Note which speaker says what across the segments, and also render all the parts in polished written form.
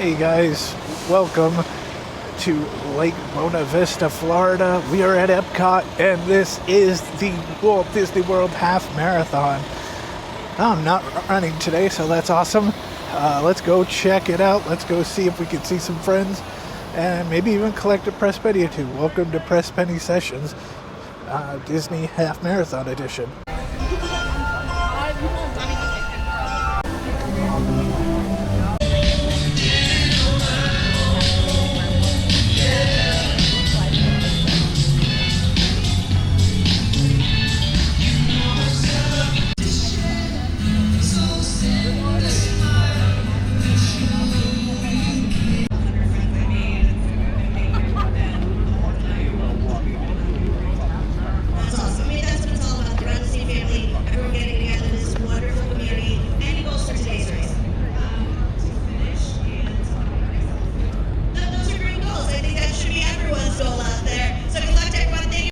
Speaker 1: Hey guys, welcome to Lake Buena Vista, Florida. We are at Epcot and this is the Walt Disney World Half Marathon. I'm not running today, so that's awesome. Let's go check it out. Let's go see if we can see some friends and maybe even collect a press penny or two. Welcome to Press Penny Sessions, Disney Half Marathon Edition.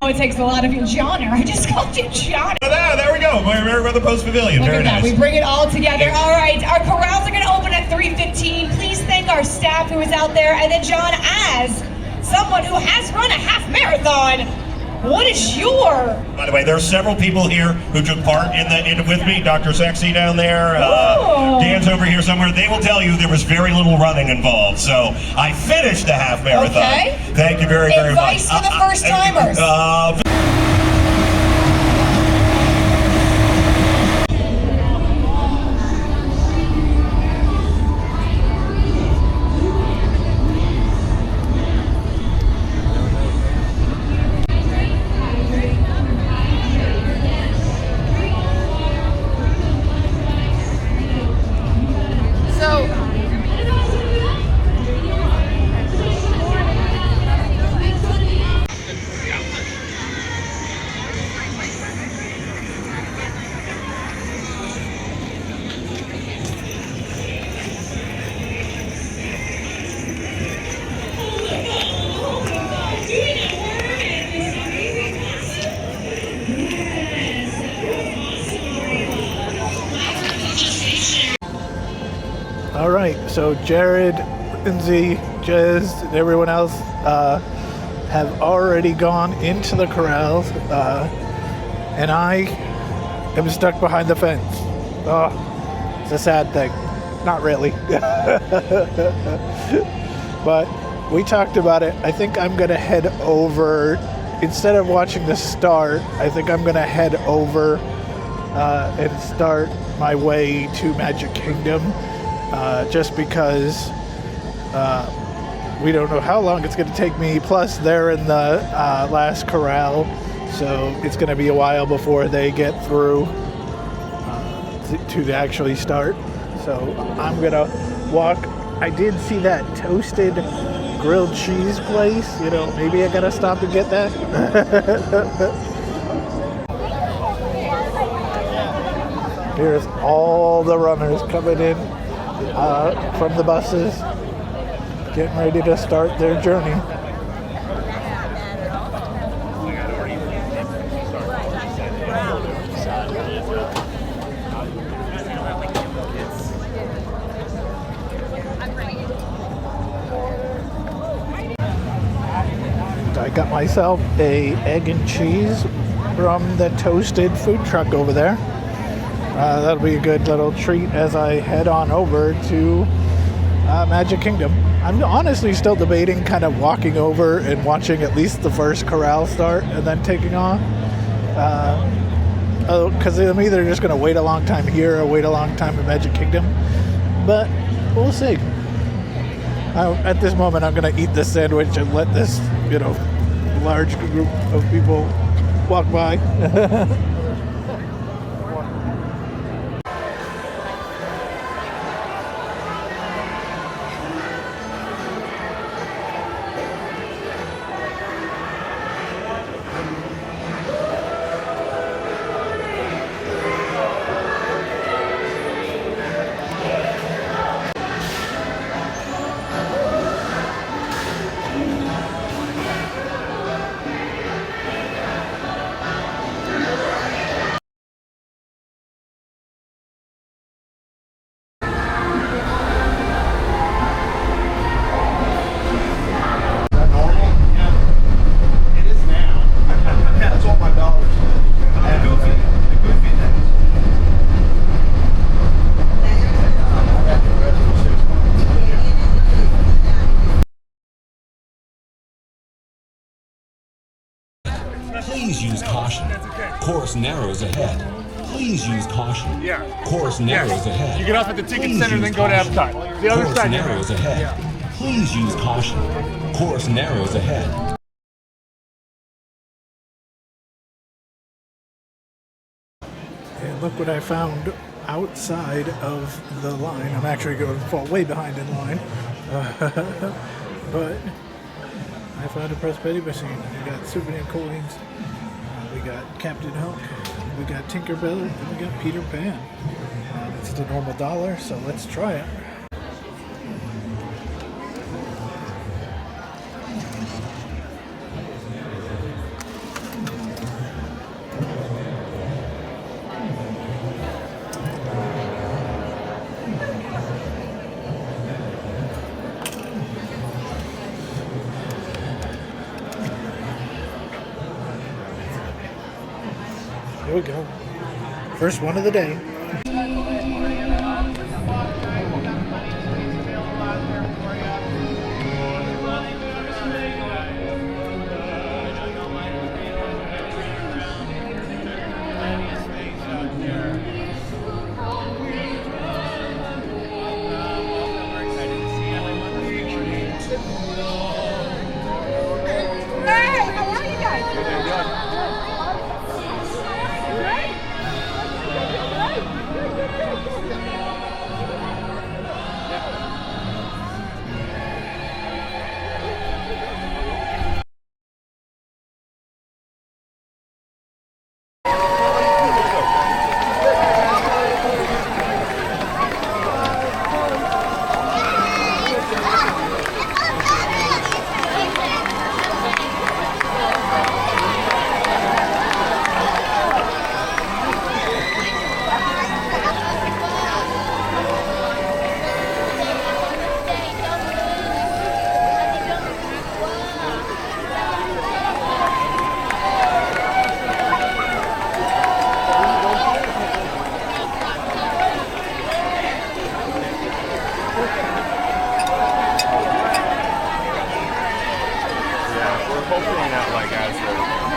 Speaker 2: It takes a lot of you, Johnner. I just called you Johnner.
Speaker 3: There we go. Merriweather Post Pavilion.
Speaker 2: Look
Speaker 3: Very
Speaker 2: at that.
Speaker 3: nice.
Speaker 2: We bring it all together. All right, our corrals are going to open at 3:15. Please thank our staff who is out there. And then, John, as someone who has run a half marathon, what is your?
Speaker 3: By the way, there are several people here who took part in it with me. Dr. Sexy down there. Dan's over here somewhere. They will tell you there was very little running involved. So I finished the half marathon.
Speaker 2: Okay.
Speaker 3: Thank you very, very much.
Speaker 2: Advice for the first timers.
Speaker 1: All right, so Jared, Lindsay, Jez, and everyone else have already gone into the corrals, and I am stuck behind the fence. Oh, it's a sad thing. Not really. But we talked about it. I think I'm going to head over, instead of watching the start, I think I'm going to head over and start my way to Magic Kingdom. Just because we don't know how long it's going to take me. Plus, they're in the last corral, so it's going to be a while before they get through to actually start. So I'm going to walk. I did see that toasted grilled cheese place. You know, maybe I got to stop and get that. Here's all the runners coming in from the buses, getting ready to start their journey. I got myself a egg and cheese from the toasted food truck over there. That'll be a good little treat as I head on over to Magic Kingdom. I'm honestly still debating kind of walking over and watching at least the first corral start and then taking on. Because I'm either just going to wait a long time here or wait a long time at Magic Kingdom. But we'll see. At this moment, I'm going to eat this sandwich and let this, large group of people walk by.
Speaker 4: Please use caution. Course narrows ahead. Please use caution.
Speaker 5: Yeah.
Speaker 4: Course narrows ahead.
Speaker 5: You get off at the ticket
Speaker 4: Please
Speaker 5: center,
Speaker 4: use
Speaker 5: then go to
Speaker 4: caution.
Speaker 5: Epcot. The other
Speaker 4: Course
Speaker 5: side.
Speaker 4: narrows ahead.
Speaker 5: Yeah.
Speaker 4: Please use caution. Course narrows ahead.
Speaker 1: And look what I found outside of the line. I'm actually going to fall way behind in line. But I found a press petty machine. We got souvenir coins. We got Captain Hook. We got Tinkerbell. And we got Peter Pan. It's the normal $1, so let's try it. Here we go. First one of the day.
Speaker 2: Hey, how are you guys?
Speaker 5: Hopefully not like as the runners.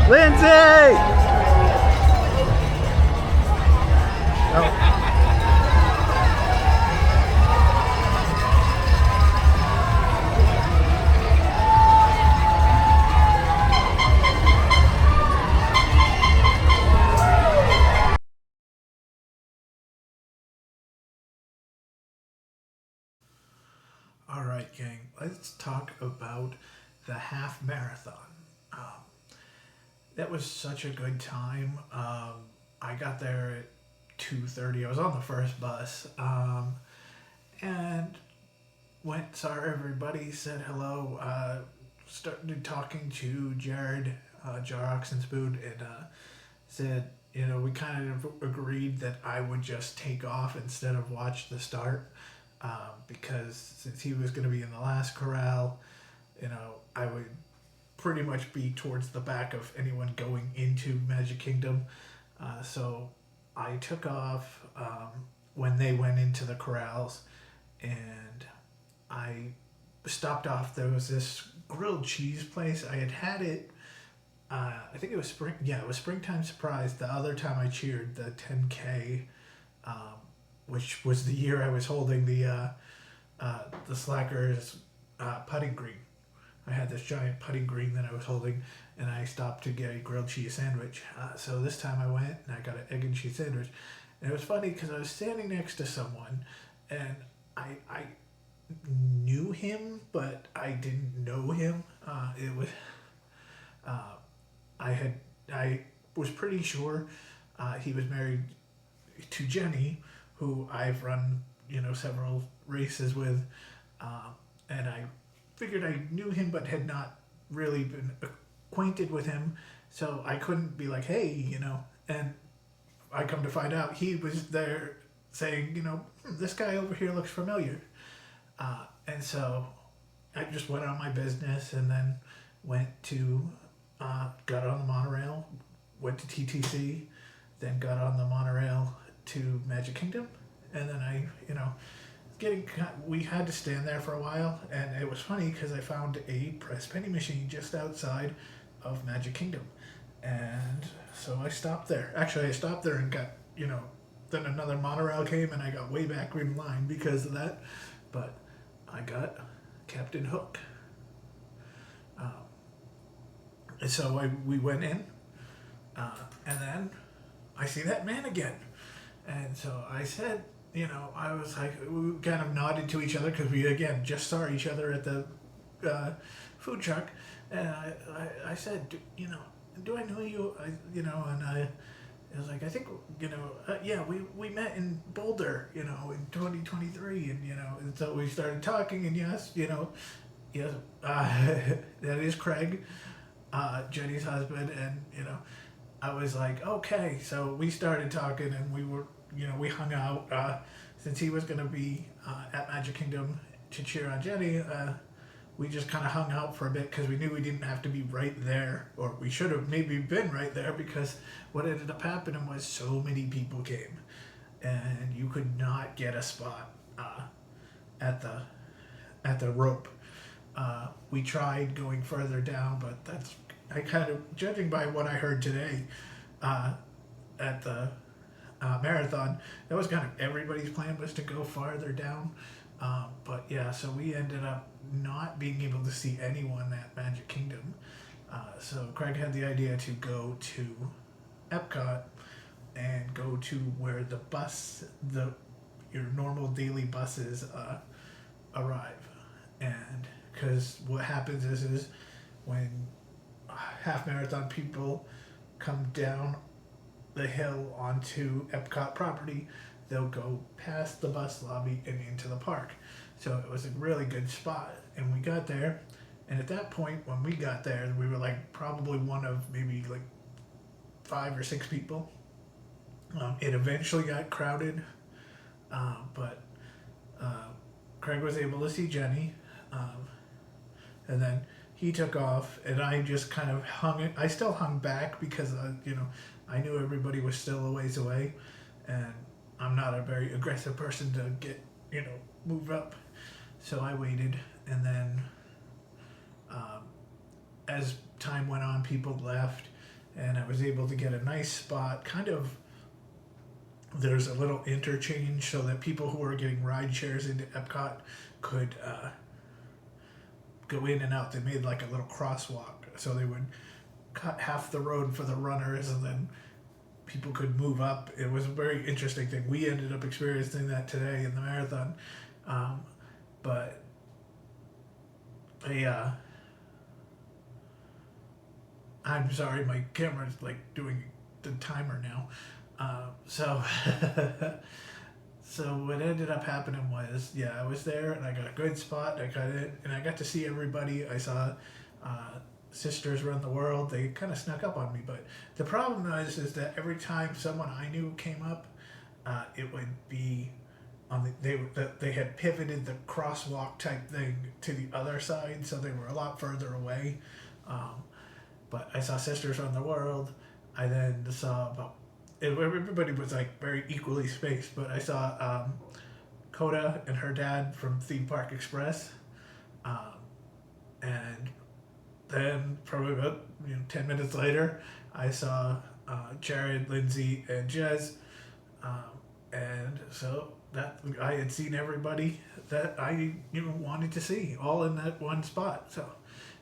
Speaker 1: Lindsay! Oh. All right, gang, let's talk about the half marathon. That was such a good time. I got there at 2:30. I was on the first bus, and went, saw everybody, said hello, started talking to Jared, Jar Oxenspoon, and said, you know, we kind of agreed that I would just take off instead of watch the start. Because since he was going to be in the last corral, you know, I would pretty much be towards the back of anyone going into Magic Kingdom. So I took off when they went into the corrals, and I stopped off. There was this grilled cheese place. I had it. I think it was spring. Yeah, it was Springtime Surprise. The other time I cheered the 10K. Which was the year I was holding the Slackers putting green. I had this giant putting green that I was holding, and I stopped to get a grilled cheese sandwich. So this time I went and I got an egg and cheese sandwich. And it was funny because I was standing next to someone, and I knew him, but I didn't know him. I was pretty sure he was married to Jenny, who I've run, you know, several races with, and I figured I knew him but had not really been acquainted with him, so I couldn't be like, hey, you know, and I come to find out he was there saying, you know, this guy over here looks familiar, and so I just went on my business, and then went to, got on the monorail, went to TTC, then got on the monorail to Magic Kingdom, and then we had to stand there for a while, and it was funny because I found a press penny machine just outside of Magic Kingdom, and so I stopped there. Actually, I stopped there and got, you know, then another monorail came and I got way back in line because of that, but I got Captain Hook. And so we went in, and then I see that man again. And so I said, you know, I was like, we kind of nodded to each other because we, again, just saw each other at the food truck. And I said, do I know you? And I was like, I think, yeah, we met in Boulder, in 2023. And so we started talking, and yes, that is Craig, Jenny's husband. And, I was like, okay. So we started talking, and we were, we hung out, since he was going to be at Magic Kingdom to cheer on Jenny. We just kind of hung out for a bit because we knew we didn't have to be right there, or we should have maybe been right there, because what ended up happening was so many people came and you could not get a spot at the rope. We tried going further down, but I kind of, judging by what I heard today at the marathon, that was kind of everybody's plan, was to go farther down. But yeah, so we ended up not being able to see anyone at Magic Kingdom. So Craig had the idea to go to Epcot and go to where your normal daily buses arrive. And because what happens is when half marathon people come down the hill onto Epcot property, they'll go past the bus lobby and into the park. So it was a really good spot. And we got there, and at that point, when we got there, we were like probably one of maybe like 5 or 6 people. It eventually got crowded, but Craig was able to see Jenny, and then he took off, and I just kind of I still hung back because, I knew everybody was still a ways away, and I'm not a very aggressive person to get, move up. So I waited, and then as time went on, people left, and I was able to get a nice spot. Kind of, there's a little interchange so that people who are getting ride shares into Epcot could go in and out. They made like a little crosswalk, so they would cut half the road for the runners, and then people could move up. It was a very interesting thing. We ended up experiencing that today in the marathon, but I'm sorry, my camera's like doing the timer now. So what ended up happening was, I was there and I got a good spot. I got in and I got to see everybody. I saw Sisters Run the World. They kind of snuck up on me, but the problem is that every time someone I knew came up, it would be on they had pivoted the crosswalk type thing to the other side, so they were a lot further away. But I saw Sisters Run the World. I then saw everybody was like very equally spaced, but I saw Coda and her dad from Theme Park Express, and then probably about 10 minutes later, I saw Jared, Lindsay, and Jez, and so that I had seen everybody that I wanted to see all in that one spot. So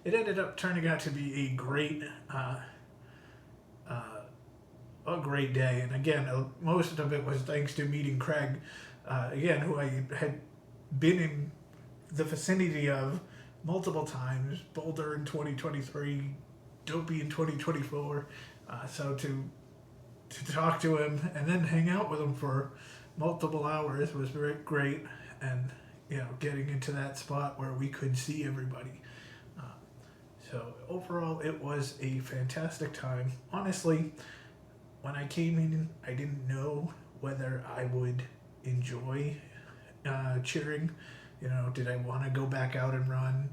Speaker 1: it ended up turning out to be a great day. And again, most of it was thanks to meeting Craig, again, who I had been in the vicinity of multiple times. Boulder in 2023, Dopey in 2024. So to talk to him and then hang out with him for multiple hours was very great. And getting into that spot where we could see everybody. So overall, it was a fantastic time. Honestly, when I came in, I didn't know whether I would enjoy cheering. Did I want to go back out and run?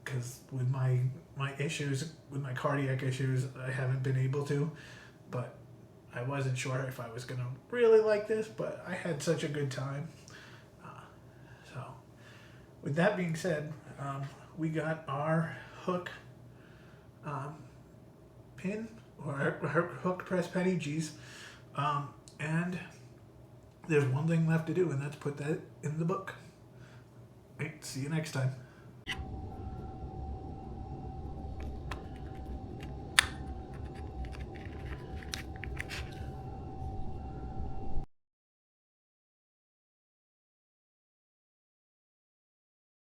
Speaker 1: Because with my issues, with my cardiac issues, I haven't been able to. But I wasn't sure if I was going to really like this, but I had such a good time. So with that being said, we got our hook pin, or our hook press penny, and there's one thing left to do, and that's put that in the book. Right, see you next time.